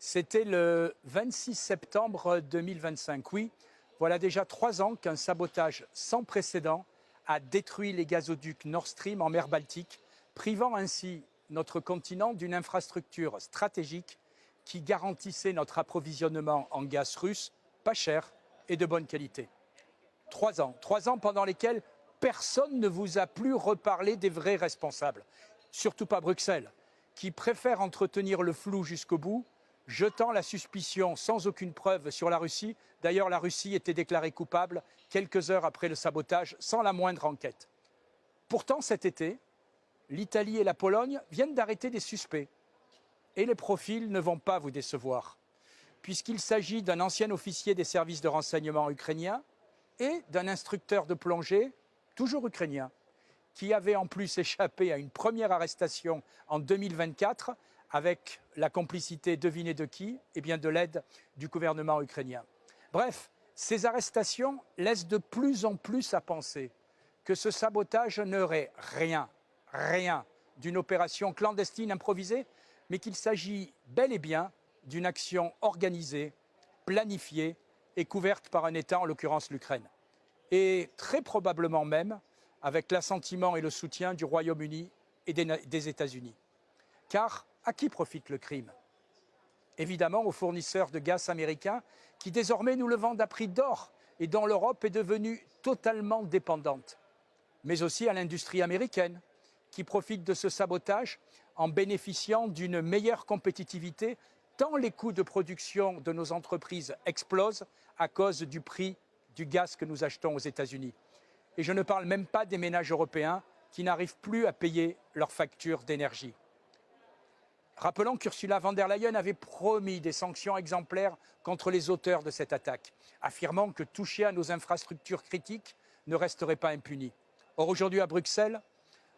C'était le 26 septembre 2025. Oui, voilà déjà 3 ans qu'un sabotage sans précédent a détruit les gazoducs Nord Stream en mer Baltique, privant ainsi notre continent d'une infrastructure stratégique qui garantissait notre approvisionnement en gaz russe pas cher et de bonne qualité. 3 ans pendant lesquels personne ne vous a plus reparlé des vrais responsables, surtout pas Bruxelles, qui préfère entretenir le flou jusqu'au bout, jetant la suspicion sans aucune preuve sur la Russie. D'ailleurs, la Russie était déclarée coupable quelques heures après le sabotage, sans la moindre enquête. Pourtant, cet été, l'Italie et la Pologne viennent d'arrêter des suspects. Et les profils ne vont pas vous décevoir, puisqu'il s'agit d'un ancien officier des services de renseignement ukrainiens et d'un instructeur de plongée, toujours ukrainien, qui avait en plus échappé à une première arrestation en 2024 avec la complicité, devinez de qui? Eh bien de l'aide du gouvernement ukrainien. Bref, ces arrestations laissent de plus en plus à penser que ce sabotage n'aurait rien d'une opération clandestine improvisée, mais qu'il s'agit bel et bien d'une action organisée, planifiée et couverte par un État, en l'occurrence l'Ukraine. Et très probablement même avec l'assentiment et le soutien du Royaume-Uni et des États-Unis. Car à qui profite le crime? Évidemment aux fournisseurs de gaz américains qui désormais nous le vendent à prix d'or et dont l'Europe est devenue totalement dépendante. Mais aussi à l'industrie américaine qui profite de ce sabotage en bénéficiant d'une meilleure compétitivité tant les coûts de production de nos entreprises explosent à cause du prix du gaz que nous achetons aux États-Unis. Et je ne parle même pas des ménages européens qui n'arrivent plus à payer leurs factures d'énergie. Rappelons qu'Ursula von der Leyen avait promis des sanctions exemplaires contre les auteurs de cette attaque, affirmant que toucher à nos infrastructures critiques ne resterait pas impuni. Or, aujourd'hui à Bruxelles,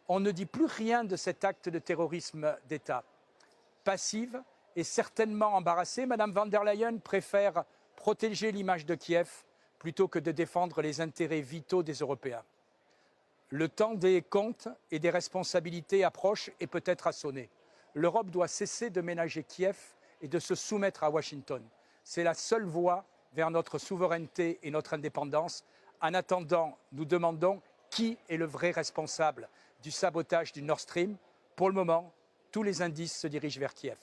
on ne dit plus rien de cet acte de terrorisme d'État. Passive et certainement embarrassée, Mme von der Leyen préfère protéger l'image de Kiev plutôt que de défendre les intérêts vitaux des Européens. Le temps des comptes et des responsabilités approche et peut être à sonner. L'Europe doit cesser de ménager Kiev et de se soumettre à Washington. C'est la seule voie vers notre souveraineté et notre indépendance. En attendant, nous demandons qui est le vrai responsable du sabotage du Nord Stream. Pour le moment, tous les indices se dirigent vers Kiev.